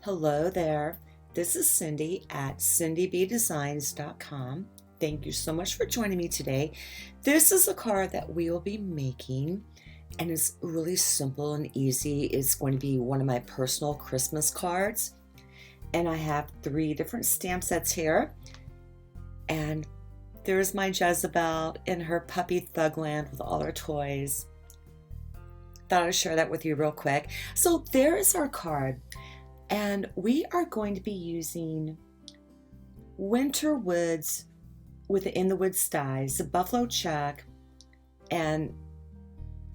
Hello there. This is Cindy at cindybdesigns.com. Thank you so much for joining me today. This is a card that we will be making, and it's really simple and easy. It's going to be one of my personal Christmas cards, and I have 3 different stamp sets here. And there's my Jezebel in her puppy Thugland with all her toys. Thought I'd share that with you real quick. So there is our card. And we are going to be using Winter Woods with the In the Woods dies, the buffalo check, and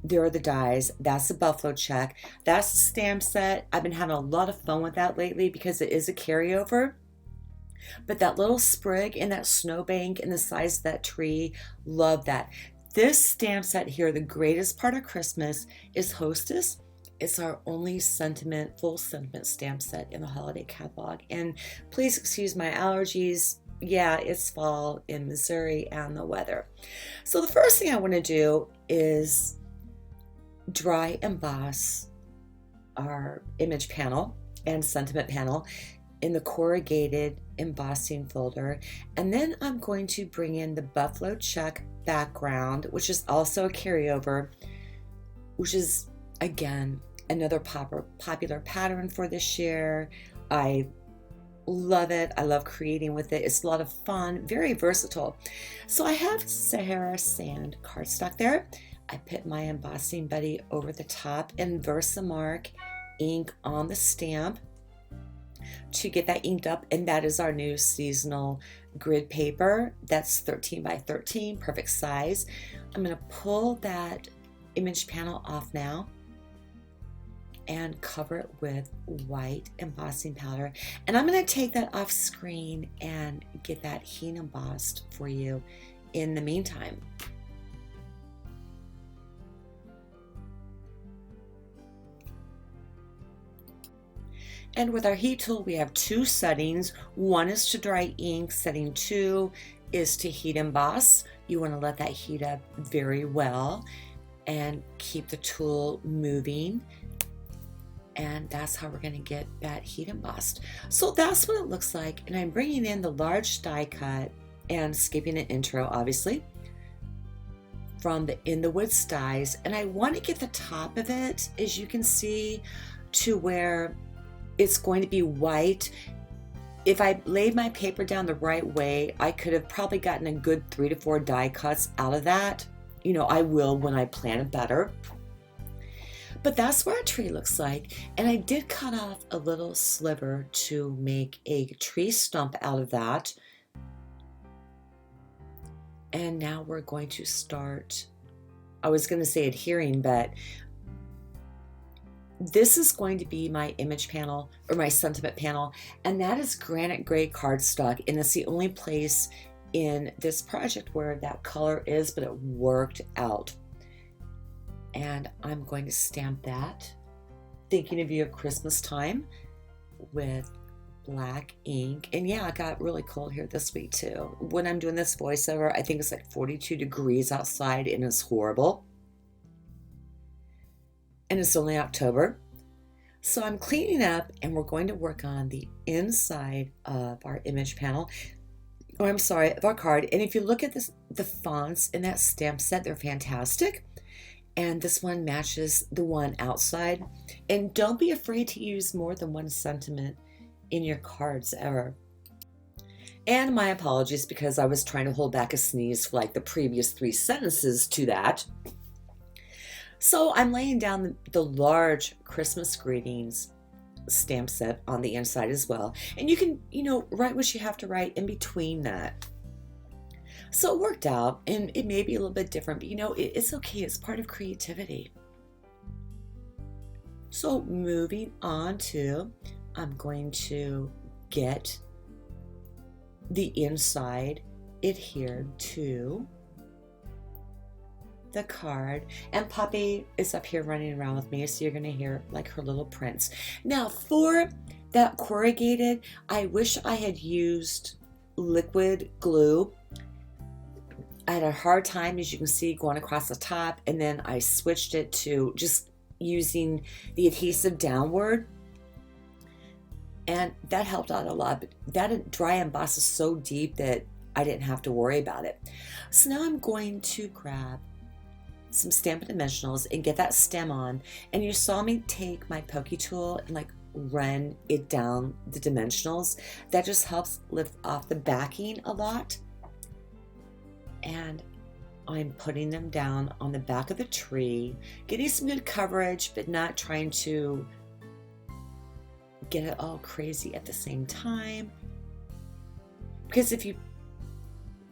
there are the dies. That's the buffalo check. That's the stamp set. I've been having a lot of fun with that lately because it is a carryover. But that little sprig and that snowbank and the size of that tree, love that. This stamp set here, the greatest part of Christmas, is Hostess. It's our only full sentiment stamp set in the holiday catalog. And please excuse my allergies. Yeah, it's fall in Missouri and the weather. So the first thing I want to do is dry emboss our image panel and sentiment panel in the corrugated embossing folder. And then I'm going to bring in the buffalo check background, which is also a carryover, which is, again, another popular pattern for this year. I love it. I love creating with it. It's a lot of fun, very versatile. So I have Sahara Sand cardstock there. I put my embossing buddy over the top and Versamark ink on the stamp to get that inked up, and that is our new seasonal grid paper. That's 13 by 13, perfect size. I'm going to pull that image panel off now and cover it with white embossing powder. And I'm going to take that off screen and get that heat embossed for you in the meantime. And with our heat tool, we have 2 settings. One is to dry ink. Setting 2 is to heat emboss. You want to let that heat up very well and keep the tool moving. And that's how we're going to get that heat embossed. So that's what it looks like. And I'm bringing in the large die cut and skipping an intro, obviously, from the In the Woods dies. And I want to get the top of it, as you can see, to where it's going to be white. If I laid my paper down the right way, I could have probably gotten a good 3 to 4 die cuts out of that. You know, I will when I plan it better. But that's what our tree looks like. And I did cut off a little sliver to make a tree stump out of that. And now we're going to start, I was going to say adhering, but this is going to be my image panel or my sentiment panel. And that is granite gray cardstock. And it's the only place in this project where that color is, but it worked out. And I'm going to stamp that, thinking of you at Christmas time, with black ink. And yeah, it got really cold here this week too. When I'm doing this voiceover, I think it's like 42 degrees outside and it's horrible. And it's only October. So I'm cleaning up and we're going to work on the inside of our image panel. Or I'm sorry, of our card. And if you look at this, the fonts in that stamp set, they're fantastic. And this one matches the one outside. And don't be afraid to use more than one sentiment in your cards ever. And my apologies, because I was trying to hold back a sneeze for like the previous 3 sentences to that. So I'm laying down the large Christmas greetings stamp set on the inside as well. And you can, write what you have to write in between that. So it worked out, and it may be a little bit different, but it's okay. It's part of creativity. So moving on to, I'm going to get the inside adhered to the card, and Poppy is up here running around with me, so you're going to hear like her little prints. Now for that corrugated, I wish I had used liquid glue. I had a hard time, as you can see, going across the top, and then I switched it to just using the adhesive downward. And that helped out a lot. But that dry emboss is so deep that I didn't have to worry about it. So now I'm going to grab some Stampin' Dimensionals and get that stem on. And you saw me take my pokey tool and like run it down the dimensionals. That just helps lift off the backing a lot. And I'm putting them down on the back of the tree, getting some good coverage, but not trying to get it all crazy at the same time. Because if you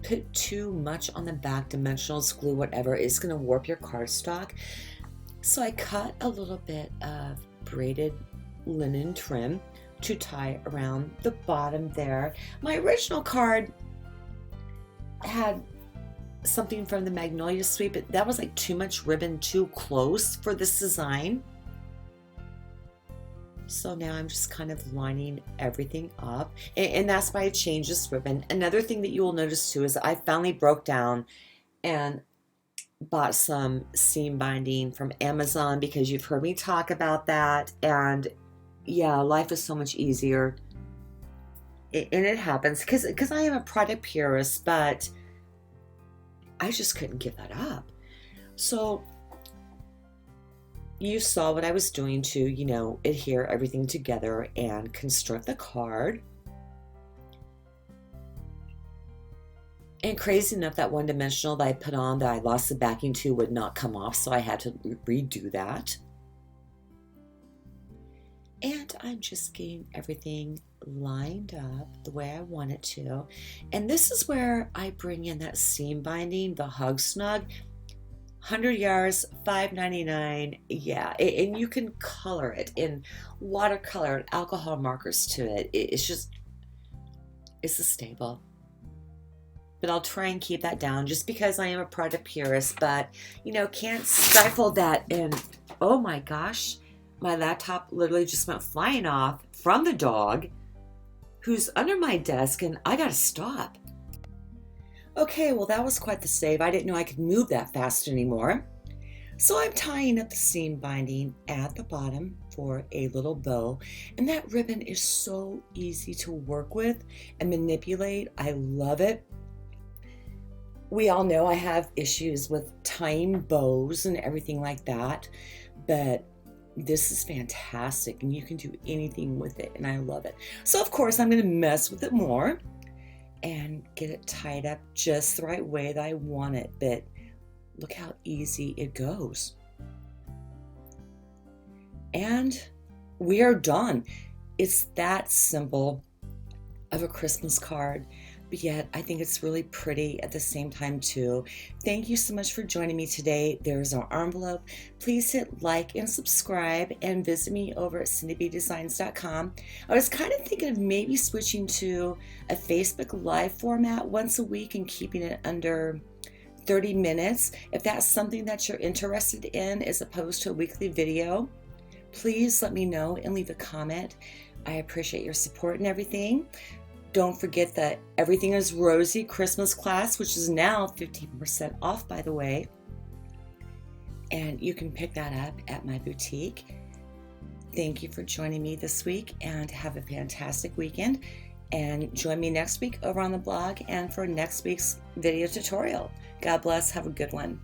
put too much on the back, dimensionals, glue, whatever, it's going to warp your cardstock. So I cut a little bit of braided linen trim to tie around the bottom there. My original card had something from the Magnolia Suite, but that was like too much ribbon, too close for this design. So now I'm just kind of lining everything up, and that's why I changed this ribbon. Another thing that you will notice too is I finally broke down and bought some seam binding from Amazon, because you've heard me talk about that, and yeah, life is so much easier. And it happens because I am a product purist, but I just couldn't give that up. So you saw what I was doing to, you know, adhere everything together and construct the card. And crazy enough, that one dimensional that I put on that I lost the backing to would not come off, so I had to redo that. And I'm just getting everything lined up the way I want it to. And this is where I bring in that seam binding, the Hug Snug. 100 yards, $5.99. Yeah, and you can color it in watercolor and alcohol markers to it. It's a staple. But I'll try and keep that down just because I am a product purist, but you know, can't stifle that. And oh my gosh, my laptop literally just went flying off from the dog who's under my desk, and I gotta stop. Okay, well that was quite the save. I didn't know I could move that fast anymore. So I'm tying up the seam binding at the bottom for a little bow, and that ribbon is so easy to work with and manipulate. I love it. We all know I have issues with tying bows and everything like that, but this is fantastic and you can do anything with it, and I love it. So of course I'm going to mess with it more and get it tied up just the right way that I want it, but look how easy it goes. And we are done. It's that simple of a Christmas card, but yet I think it's really pretty at the same time too. Thank you so much for joining me today. There's our envelope. Please hit like and subscribe, and visit me over at cindybdesigns.com. I was kind of thinking of maybe switching to a Facebook Live format once a week and keeping it under 30 minutes. If that's something that you're interested in as opposed to a weekly video, please let me know and leave a comment. I appreciate your support and everything. Don't forget that Everything is Rosy Christmas class, which is now 15% off, by the way. And you can pick that up at my boutique. Thank you for joining me this week, and have a fantastic weekend. And join me next week over on the blog and for next week's video tutorial. God bless. Have a good one.